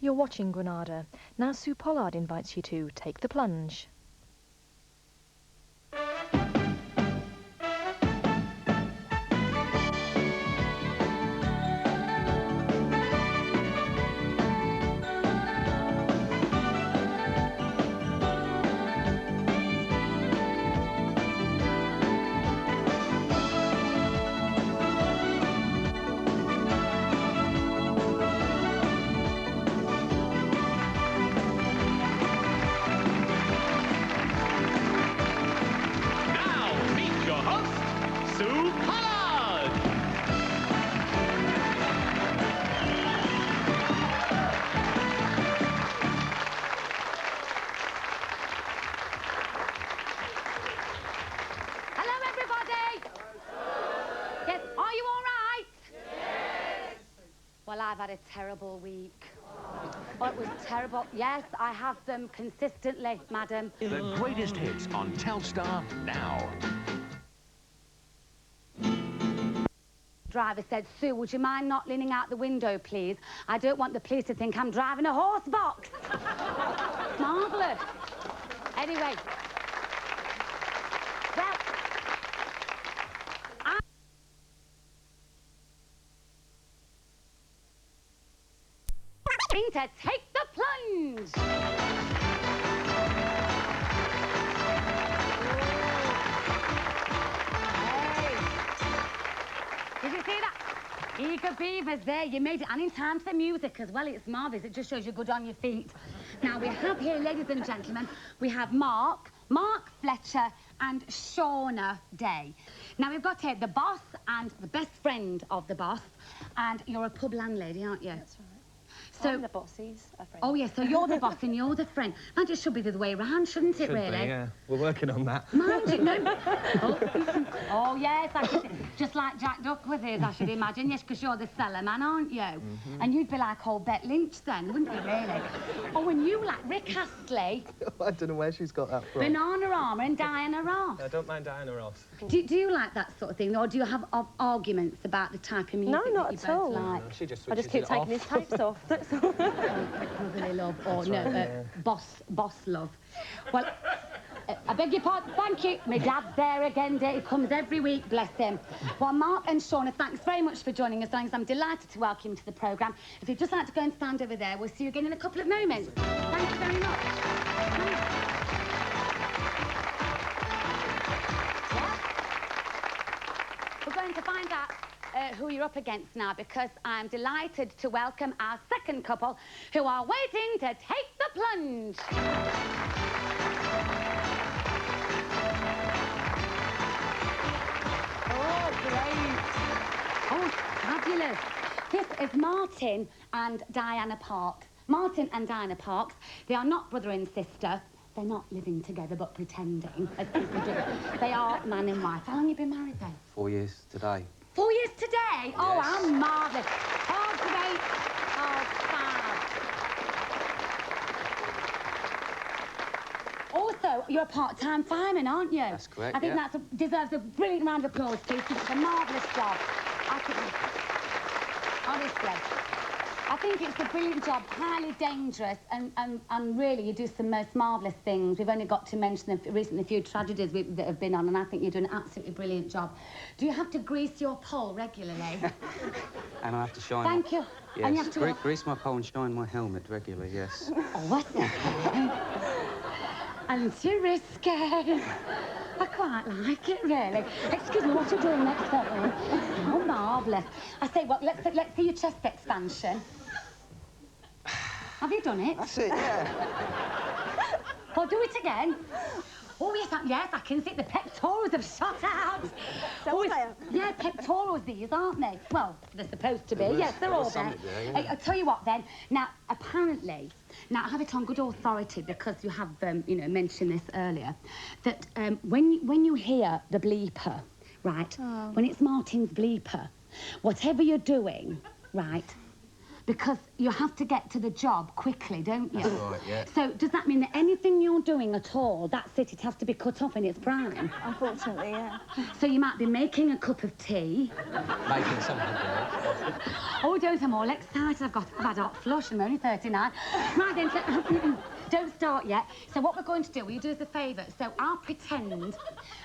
You're watching Granada. Now Sue Pollard invites you to take the plunge. Well, I've had a terrible week. Oh, it was terrible. Yes, I have them consistently, madam. The greatest hits on Telstar now. Driver said, Sue, would you mind not leaning out the window, please? I don't want the police to think I'm driving a horse box. Marvellous. Anyway. Well, I'm going to take the plunge. Hey. Did you see that? Eager beavers there. You made it. And in time for the music as well. It's marvellous. It just shows you're good on your feet. Now, we have here, ladies and gentlemen, we have Mark Fletcher and Shauna Day. Now, we've got here the boss and the best friend of the boss. And you're a pub landlady, aren't you? That's right. So, I'm the boss, he's a friend. Oh, yes, so you're the boss and you're the friend. And it should be the other way around, shouldn't it, really? Be, yeah. We're working on that. Mind you, no. Oh, yes, I could, just like Jack Duckworth is, I should imagine. Yes, because you're the cellar man, aren't you? And you'd be like old Bet Lynch then, wouldn't you, really? Oh, and you like Rick Astley. I don't know where she's got that from. Banana Armour and Diana Ross. I don't mind Diana Ross. Do you like that sort of thing, or do you have arguments about the type of music No, not that you at all. both like? No, she just I just keep taking his tapes off, that's all. Brotherly love, or That's no, right, yeah. boss love. Well, I beg your pardon, thank you. My dad's there again, he comes every week, bless him. Well, Mark and Shauna, thanks very much for joining us, thanks. I'm delighted to welcome you to the programme. If you'd just like to go and stand over there, we'll see you again in a couple of moments. Thank you very much. Yeah. We're going to find out who you're up against now, because I'm delighted to welcome our second couple who are waiting to take the plunge. Oh, great. Oh, fabulous. This is Martin and Diana Parks. Martin and Diana Parks, they are not brother and sister. They're not living together, but pretending, as people do. They are man and wife. How long have you been married, then? 4 years today. 4 years today? Yes. Oh, how marvellous. Oh, great. Oh, fab. Also, you're a part-time fireman, aren't you? That's correct, I think yeah. that deserves a brilliant round of applause, please, because it's a marvellous job. Honestly. I think it's a brilliant job, highly dangerous, and really you do some most marvellous things. We've only got to mention recently a few tragedies that have been on, and I think you do an absolutely brilliant job. Do you have to grease your pole regularly? And I have to shine. Thank you. Yes, And you have to grease my pole and shine my helmet regularly, yes. Oh, what's that? Anti-risky. I quite like it, really. Excuse me, what are you doing next time? Oh, marvellous. I say, well, let's see your chest expansion. Have you done it? That's it, yeah. Oh, do it again. Oh, yes, I can see the pectorals have shot out. Yeah, pectorals these, aren't they? Well, they're supposed to be. Yes, they're all there. Yeah. I'll tell you what, then. Now, apparently, now I have it on good authority because you have, mentioned this earlier, that when you hear the bleeper, right, when it's Martin's bleeper, whatever you're doing, right, because you have to get to the job quickly, don't you? That's right, yeah. So does that mean that anything you're doing at all, that's it, it has to be cut off in its prime? Unfortunately, yeah. So you might be making a cup of tea. Making something else. Oh, don't, I'm all excited. I've had a hot flush and I'm only 39. Right then, so, don't start yet. So what we're going to do, will you do us a favour? So I'll pretend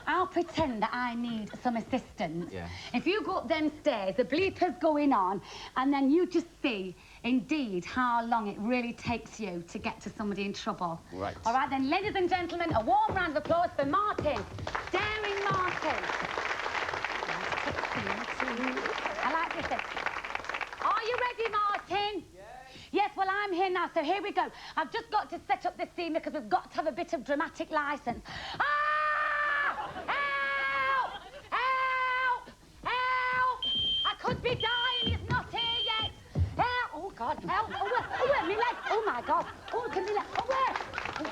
that I need some assistance. Yeah. If you go up them stairs, the bleeper's going on, and then you just see, indeed, how long it really takes you to get to somebody in trouble. Right. All right then, ladies and gentlemen, a warm round of applause for Martin. Daring Martin. I like this then. Are you ready, Martin? Yes, well, I'm here now, so here we go. I've just got to set up this scene because we've got to have a bit of dramatic licence. Ah! Help! Help! Help! I could be dying, it's not here yet. Help! Oh, God, help! Oh, where? My leg! Oh, my God! Oh, can my leg... Oh, where? Oh,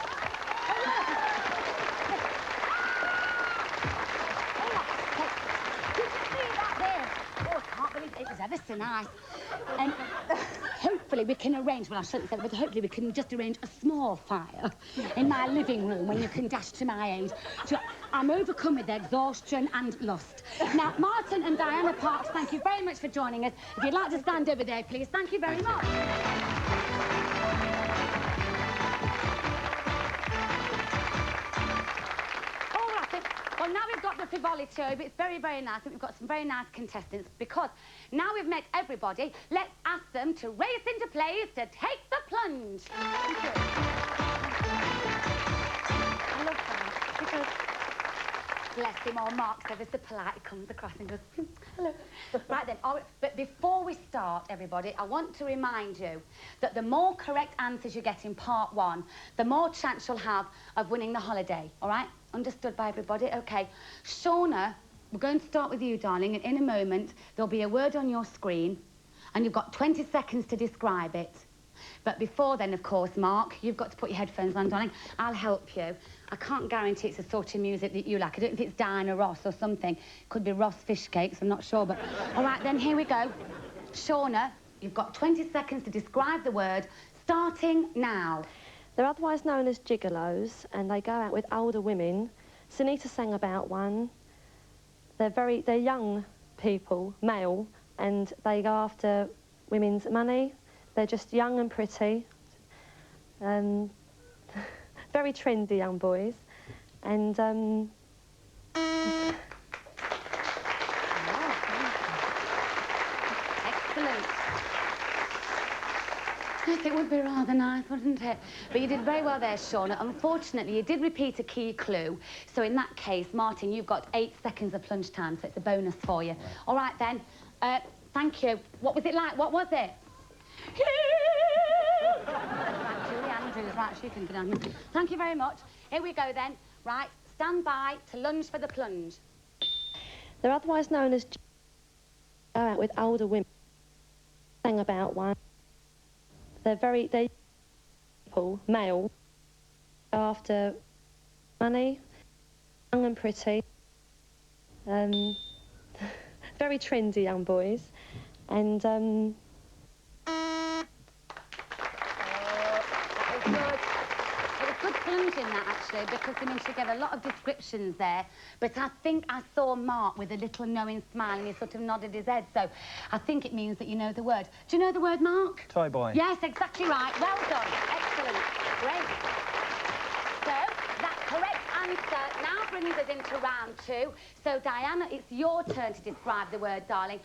where? Did you see that there? Oh, I can't believe it was ever so nice. And hopefully we can arrange, well, I shouldn't say, but hopefully we can just arrange a small fire in my living room when you can dash to my aid. So I'm overcome with exhaustion and lust. Now, Martin and Diana Parks, thank you very much for joining us. If you'd like to stand over there, please. Thank you very much. Well, now we've got the frivolity over, it's very, very nice, and we've got some very nice contestants, because now we've met everybody, let's ask them to race into place to take the plunge. Thank you. I love that, because, bless him, or Mark's ever so polite, he comes across and goes, hello. Right then, but before we start, everybody, I want to remind you that the more correct answers you get in part one, the more chance you'll have of winning the holiday, all right? Understood by everybody? OK. Shauna, we're going to start with you, darling, and in a moment, there'll be a word on your screen, and you've got 20 seconds to describe it. But before then, of course, Mark, you've got to put your headphones on, darling. I'll help you. I can't guarantee it's the sort of music that you like. I don't know if it's Diana Ross or something. Could be Ross Fish Cakes, I'm not sure, but... All right, then, here we go. Shauna, you've got 20 seconds to describe the word, starting now. They're otherwise known as gigolos, and they go out with older women. Sunita sang about one. They're young people, male, and they go after women's money. They're just young and pretty. Very trendy young boys. And, Excellent. Yes, it would be rather nice, wouldn't it? But you did very well there, Shauna. Unfortunately, you did repeat a key clue. So in that case, Martin, you've got 8 seconds of plunge time, so it's a bonus for you. Right. All right, then. Thank you. What was it like? What was it? Right, Julie Andrews. Right, she can get on. Thank you very much. Here we go, then. Right, stand by to lunge for the plunge. they're otherwise known as go out with older women. Sang about one. They're people, male, go after money, young and pretty, very trendy young boys, and That was good. It was good plunging, that, actually, because they managed to get a lot of descriptions there. But I think I saw Mark with a little knowing smile, and he sort of nodded his head, so I think it means that you know the word. Do you know the word, Mark? Toy boy. Yes, exactly right. Well done. Excellent. Great. So, that correct answer now brings us into round 2. So, Diana, it's your turn to describe the word, darling.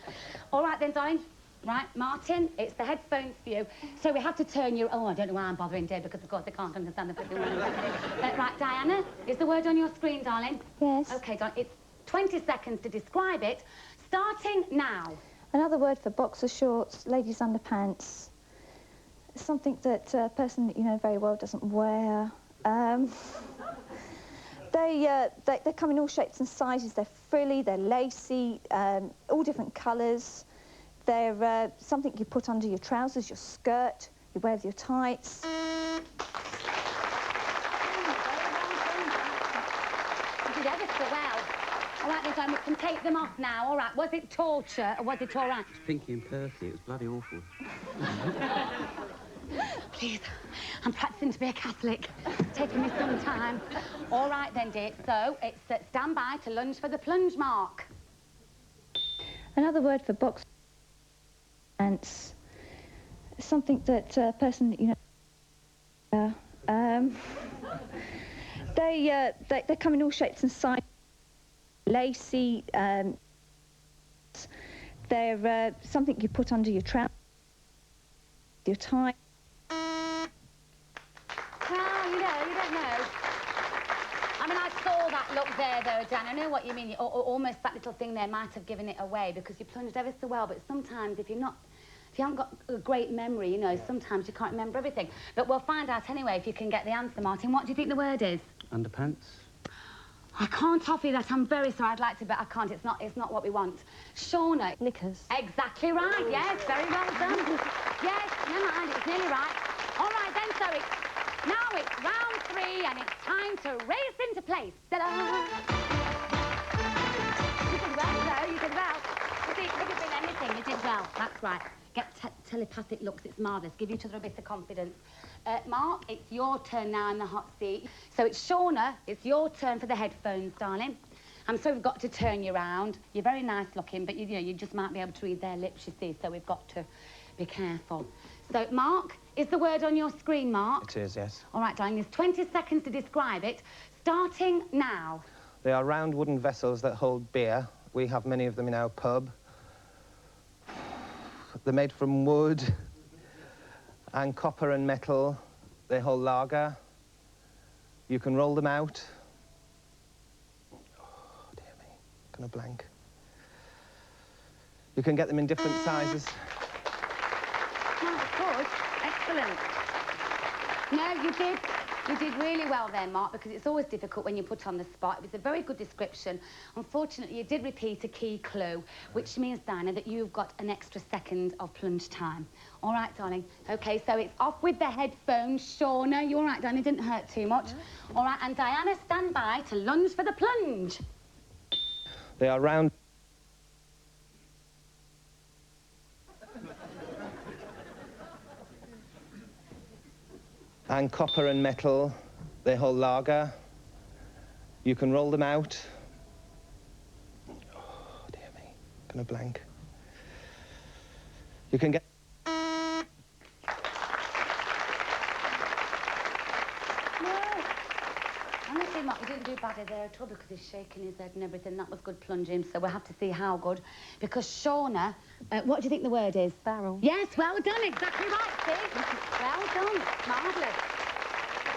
All right, then, darling. Right, Martin, it's the headphones for you. So we have to turn you... Oh, I don't know why I'm bothering Dave, because, of course, they can't understand the flipping words. Right, Diana, is the word on your screen, darling? Yes. OK, darling, it's 20 seconds to describe it, starting now. Another word for boxer shorts, ladies' underpants. Something that a person that you know very well doesn't wear. They come in all shapes and sizes. They're frilly, they're lacy, all different colours. They're something you put under your trousers, your skirt, you wear with your tights. You did ever so well. All right, then, John, we can take them off now. All right, was it torture or was it all right? It's Pinky and Percy. It was bloody awful. Please, I'm practising to be a Catholic. It's taking me some time. All right, then, dear. So, it's stand by to lunge for the plunge mark. Another word for box ants, something that a person that you know, they come in all shapes and sizes. Lacy, they're something you put under your trousers, your tie. Well, you don't know. I mean, I saw that look there, though, Dan. I know what you mean. Almost that little thing there might have given it away because you plunged ever so well. But sometimes, if you haven't got a great memory, you know, sometimes you can't remember everything. But we'll find out anyway if you can get the answer, Martin. What do you think the word is? Underpants? I can't offer you that. I'm very sorry. I'd like to, but I can't. It's not what we want. Shauna. Knickers. Exactly right. Yes, very well done. Yes, never mind. It's nearly right. All right, then, so now it's round 3, and it's time to race into place. Ta-da! You did well, though. You did well. You see, it could have been anything. You did well. That's right. Get telepathic looks. It's marvellous. Give each other a bit of confidence. Mark, it's your turn now in the hot seat. So it's Shauna. It's your turn for the headphones, darling. I'm sorry we've got to turn you round. You're very nice looking, but you just might be able to read their lips, you see, so we've got to be careful. So, Mark, is the word on your screen, Mark? It is, yes. All right, darling, there's 20 seconds to describe it, starting now. They are round wooden vessels that hold beer. We have many of them in our pub. They're made from wood and copper and metal. They hold lager. You can roll them out. Oh, dear me, gonna blank. You can get them in different sizes. Oh, good. Excellent. No, you did. You did really well there, Mark, because it's always difficult when you're put on the spot. It was a very good description. Unfortunately, you did repeat a key clue, which means, Dinah, that you've got an extra second of plunge time. All right, darling. OK, so it's off with the headphones. Shauna, you all right, Dinah? It didn't hurt too much. No. All right, and Diana, stand by to lunge for the plunge. They are round. And copper and metal. They hold lager. You can roll them out. Oh, dear me, gonna blank. You can get... Honestly, Mark, you didn't do badly there at all because he's shaking his head and everything. That was good plunging, so we'll have to see how good. Because Shauna, what do you think the word is? Barrel. Yes, well done, exactly right, see? Well done, marvellous.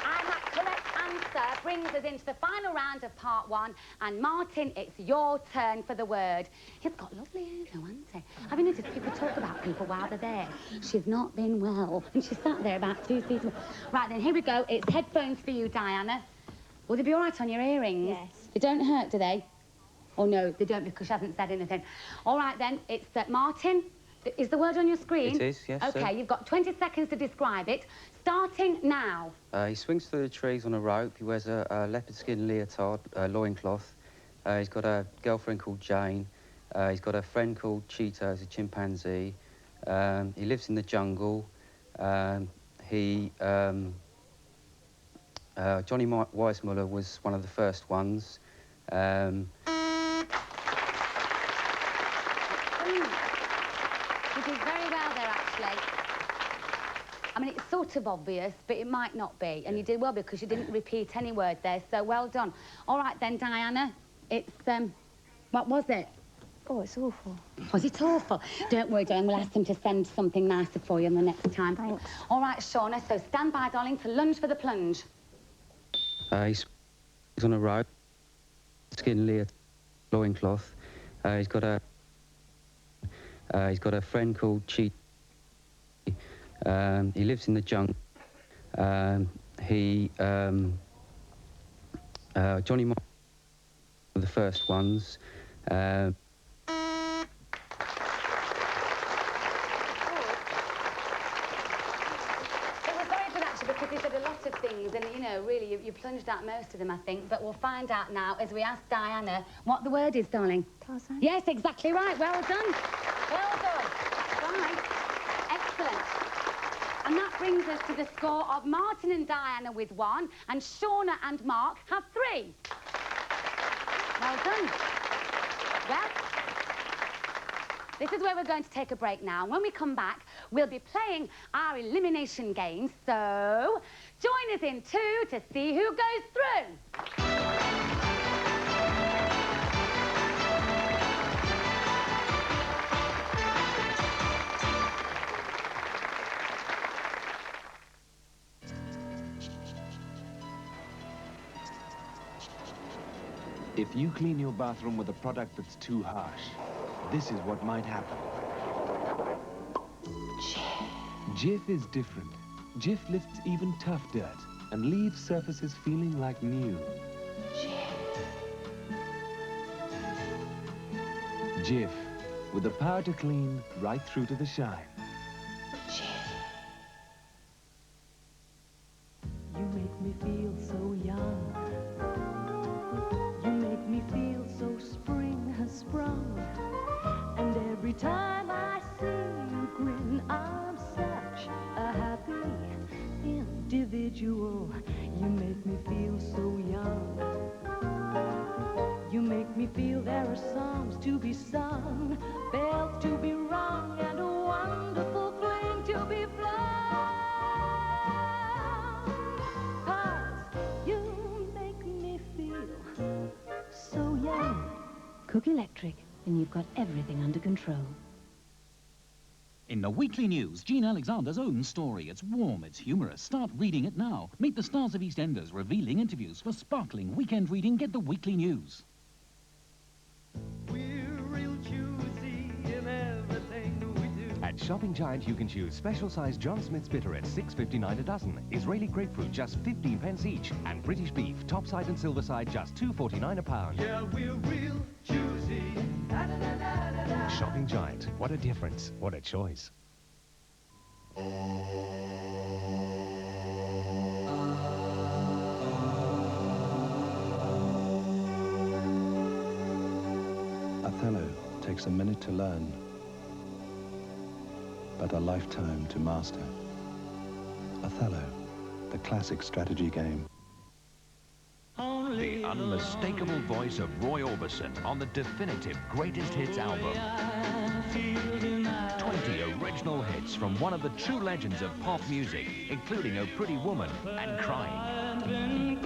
And that correct answer brings us into the final round of part 1. And Martin, it's your turn for the word. He's got lovely hair, though, hasn't he? Have you noticed people talk about people while they're there? She's not been well, and she sat there about 2 feet away. Right, then, here we go. It's headphones for you, Diana. Will they be all right on your earrings? Yes. They don't hurt, do they? Oh, no, they don't because she hasn't said anything. All right, then, it's Martin. Is the word on your screen? It is, yes. OK, you've got 20 seconds to describe it, starting now. He swings through the trees on a rope. He wears a leopard skin leotard, loincloth. He's got a girlfriend called Jane. He's got a friend called Cheetah, who's a chimpanzee. He lives in the jungle. Johnny Weissmuller was one of the first ones. You did very well there, actually. I mean, it's sort of obvious, but it might not be. And you did well because you didn't repeat any word there, so well done. All right, then, Diana, it's, what was it? Oh, it's awful. Was it awful? Don't worry, darling, we'll ask them to send something nicer for you the next time. Thanks. All right, Shauna, so stand by, darling, to lunge for the plunge. He's on a rope, skin leotard, loincloth. He's got a friend called Cheetah. He lives in the jungle. Johnny one of the first ones. It was very good, actually, because he said a lot of things, and, you know, really, you plunged out most of them, I think, but we'll find out now as we ask Diana what the word is, darling. Tarzan? Yes, exactly right. Well done. Well done. Right. Excellent. And that brings us to the score of Martin and Diana with 1, and Shauna and Mark have 3. Well done. Well, this is where we're going to take a break now. When we come back, we'll be playing our elimination game. So, join us in 2 to see who goes through. If you clean your bathroom with a product that's too harsh, this is what might happen. Jif is different. Jif lifts even tough dirt and leaves surfaces feeling like new. Jif, with the power to clean right through to the shine. You make me feel so young. You make me feel so spring has sprung. And every time I see you grin, I'm such a happy individual. You make me feel so young. You make me feel there are songs to be sung, bells to be rung, and a wonderful fling to be flung. 'Cause you make me feel so young. Cook Electric, and you've got everything under control. In the weekly news, Jean Alexander's own story. It's warm, it's humorous. Start reading it now. Meet the stars of EastEnders, revealing interviews. For sparkling weekend reading, get the weekly news. At Shopping Giant, you can choose special-sized John Smith's Bitter at $6.59 a dozen, Israeli grapefruit just 15 pence each, and British beef, topside and silverside, just $2.49 a pound. Yeah, we're real choosy. Shopping Giant, what a difference, what a choice. Othello takes a minute to learn, but a lifetime to master. Othello, the classic strategy game. The unmistakable voice of Roy Orbison on the definitive Greatest Hits album. 20 original hits from one of the true legends of pop music, including Oh Pretty Woman and Crying,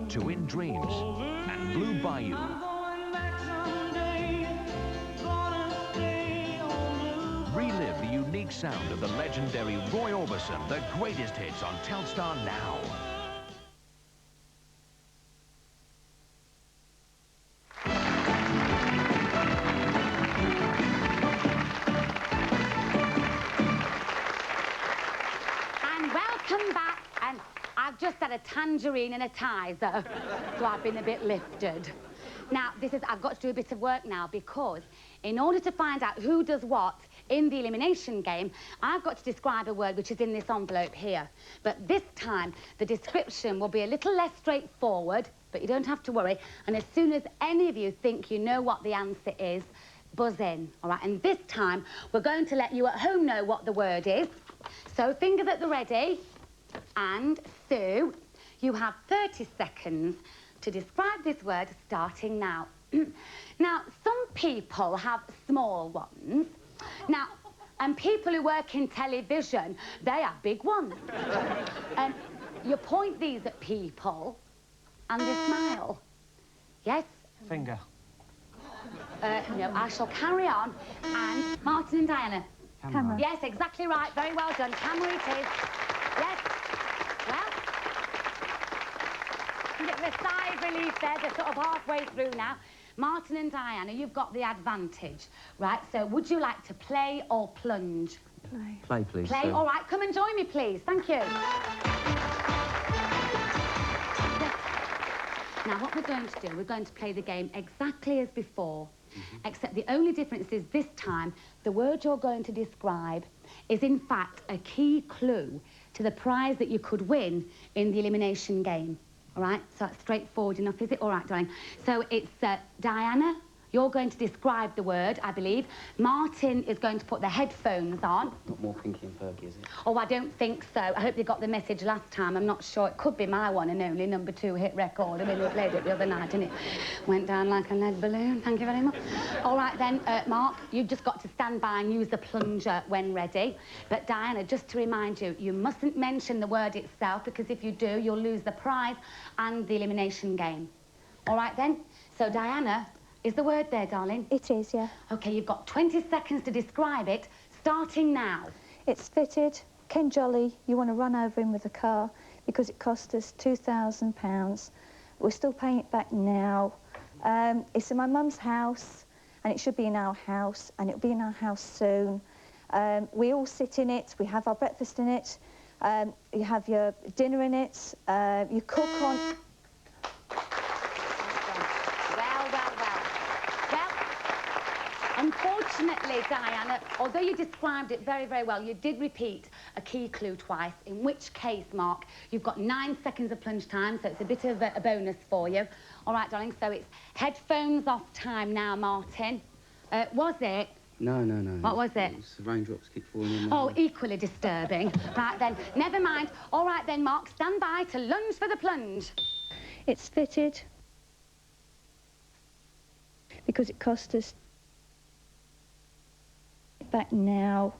To In Dreams and Blue Bayou. Relive the unique sound of the legendary Roy Orbison, the Greatest Hits on Telstar now. Welcome back, and I've just had a tangerine and a Tizer, so I've been a bit lifted. Now, I've got to do a bit of work now, because in order to find out who does what in the elimination game, I've got to describe a word which is in this envelope here. But this time, the description will be a little less straightforward, but you don't have to worry. And as soon as any of you think you know what the answer is, buzz in, all right? And this time, we're going to let you at home know what the word is. So, fingers at the ready. And Sue, you have 30 seconds to describe this word starting now. Now, some people have small ones. Now, and people who work in television, they have big ones. You point these at people and they smile. Yes? Finger. No, I shall carry on. And Martin and Diana. Camera. Yes, exactly right. Very well done. Camera it is. Yes. Well, you get the sigh of relief there. They're sort of halfway through now. Martin and Diana, you've got the advantage, right? So would you like to play or plunge? Play. Play, please. Play? Sue. All right, come and join me, please. Thank you. Now, what we're going to do, we're going to play the game exactly as before. Except the only difference is this time, the word you're going to describe is in fact a key clue to the prize that you could win in the elimination game. All right, so that's straightforward enough, is it? All right, darling. So it's Diana, you're going to describe the word, I believe. Martin is going to put the headphones on. Not more Pinky and Fergie, is it? Oh, I don't think so. I hope they got the message last time. I'm not sure. It could be my one and only #2 hit record. I mean, we played it the other night, and it went down like a lead balloon. Thank you very much. All right, then, Mark, you've just got to stand by and use the plunger when ready. But, Diana, just to remind you, you mustn't mention the word itself, because if you do, you'll lose the prize and the elimination game. All right, then? So, Diana, is the word there, darling? It is, yeah. OK, you've got 20 seconds to describe it, starting now. It's fitted. Ken Jolly, you want to run over him with a car because it cost us £2,000. We're still paying it back now. It's in my mum's house, and it should be in our house, and it'll be in our house soon. We all sit in it. We have our breakfast in it. You have your dinner in it. You cook on... Unfortunately, Diana, although you described it very, very well, you did repeat a key clue twice, in which case, Mark, you've got 9 seconds of plunge time, so it's a bit of a bonus for you. All right, darling, so it's headphones off time now, Martin. Was it? No. What was it? It's the raindrops keep falling in. Oh, equally disturbing. Right, then, never mind. All right, then, Mark, stand by to lunge for the plunge. It's fitted because it cost us back now.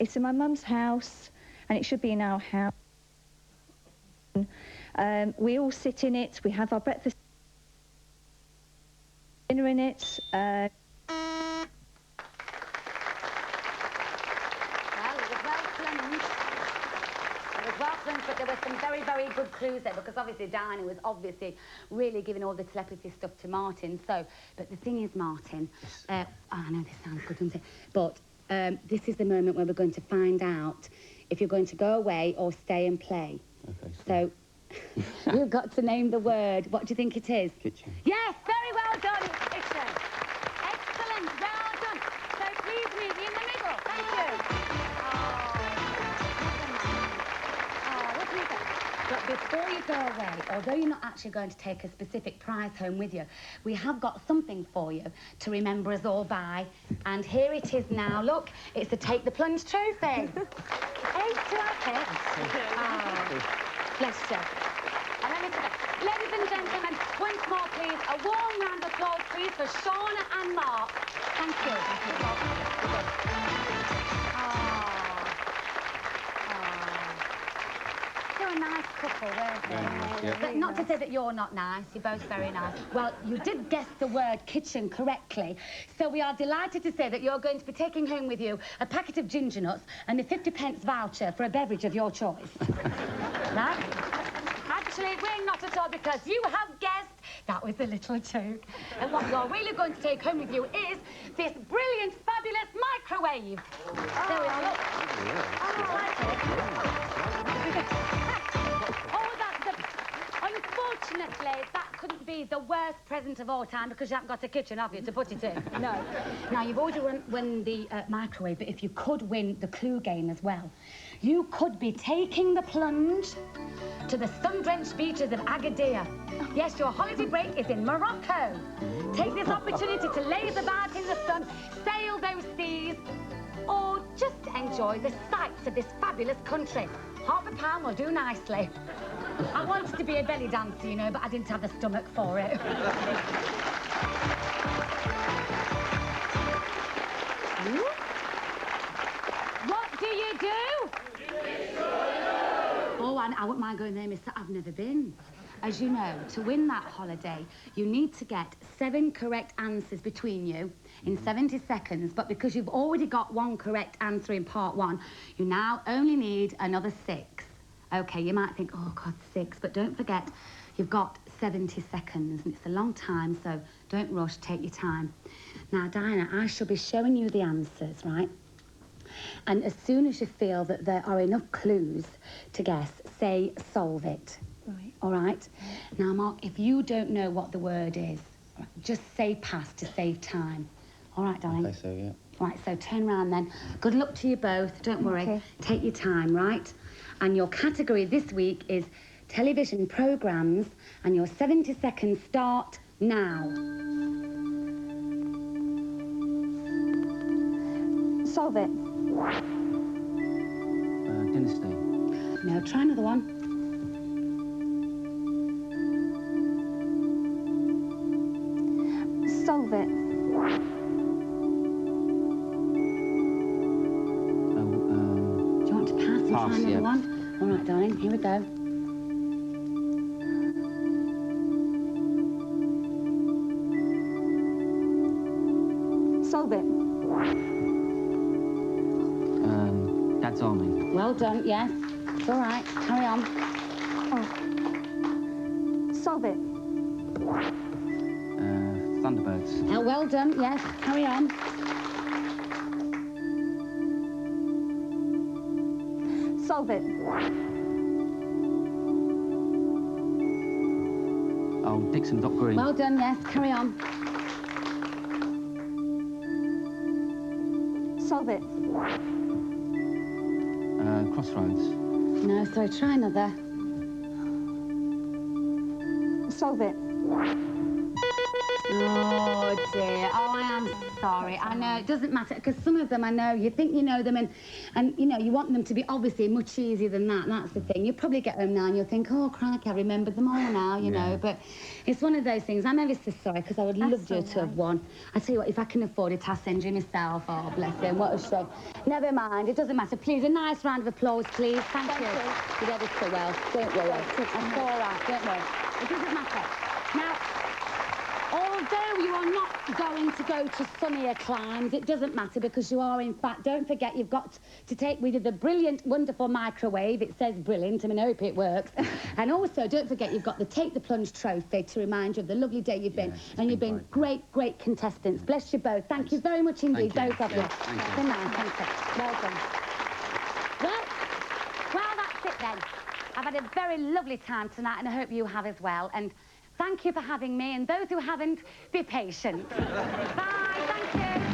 It's in my mum's house, and it should be in our house. We all sit in it. We have our breakfast, dinner in it. Well, it was well plunged. It was well plunged, but there were some very, very good clues there, because obviously Diana was obviously really giving all the telepathy stuff to Martin. So, but the thing is, Martin, I know this sounds good, doesn't it? But this is the moment where we're going to find out if you're going to go away or stay and play. Okay. So, you've got to name the word. What do you think it is? Kitchen. Yes, very well done, it's kitchen. Excellent, well done. So please meet me in the middle. Thank you. What do you think? But before you go away, although you're not actually going to take a specific prize home with you, we have got something for you to remember us all by. And here it is now. Look, it's the Take the Plunge trophy. Hey, do you like it? Bless you. And let me say, ladies and gentlemen, once more, please, a warm round of applause, please, for Shauna and Mark. Thank you. They're a nice couple, weren't they? Nice, yeah. But not to say that you're not nice. You're both very nice. Well, you did guess the word kitchen correctly, so we are delighted to say that you're going to be taking home with you a packet of ginger nuts and a 50p voucher for a beverage of your choice. Right? Actually, we're not at all, because you have guessed. That was a little joke. And what you're really going to take home with you is this brilliant, fabulous microwave. There we are, look. Unfortunately, that couldn't be the worst present of all time, because you haven't got a kitchen, have you, to put it in? No. Now, you've already won the microwave, but if you could win the clue game as well, you could be taking the plunge to the sun-drenched beaches of Agadir. Yes, your holiday break is in Morocco. Take this opportunity to laze about in the sun, sail those seas, or just enjoy the sights of this fabulous country. £50 will do nicely. I wanted to be a belly dancer, you know, but I didn't have the stomach for it. What do you do? Oh, I wouldn't mind going there, mister. I've never been. As you know, to win that holiday, you need to get 7 correct answers between you in 70 seconds, but because you've already got 1 correct answer in part 1, you now only need another 6. OK, you might think, oh, God, 6, but don't forget, you've got 70 seconds, and it's a long time, so don't rush, take your time. Now, Diana, I shall be showing you the answers, right? And as soon as you feel that there are enough clues to guess, say, solve it. Right. All right? Now, Mark, if you don't know what the word is, Just say pass to save time. All right, darling? Okay, so, yeah. Right, so turn round then. Good luck to you both. Don't worry. Okay. Take your time, right? And your category this week is television programmes, and your 70 seconds start now. Solve it. Dynasty. No, try another one. Solve it. Do you want to pass and try another yeah. one? All right, darling, here we go. Solve it. Dad's Army. Well done, yes. It's all right, carry on. Oh. Solve it. Thunderbirds. Oh, well done, yes, carry on. Solve it. Oh, Dixon Dock Green. Well done, yes, carry on. Solve it. Crossroads. No, sorry, try another. Solve it. Oh, dear. Oh, I am sorry. I know, it doesn't matter, because some of them, I know, you think you know them, and you know, you want them to be obviously much easier than that, and that's the thing. You'll probably get home now and you'll think, oh, crikey, I remembered them all now, you know, but it's one of those things. I'm ever so sorry, because I would love you to have won. I tell you what, if I can afford it, I'll send you myself. Oh, bless him, what a shame. Never mind, it doesn't matter. Please, a nice round of applause, please. Thank you. You did it so well. Don't worry. That's all right, don't worry. It doesn't matter. Now, although you are not going to go to sunnier climes, it doesn't matter, because you are, in fact, don't forget, you've got to take with you the brilliant, wonderful microwave. It says brilliant, I mean, I hope it works. And also, don't forget, you've got the Take the Plunge trophy to remind you of the lovely day you've been. And you've been great, great contestants. Bless you both. Thank you very much indeed, both of you. Good night, thank you. Well done. Well, that's it then. I've had a very lovely time tonight, and I hope you have as well. And thank you for having me, and those who haven't, be patient. Bye, thank you.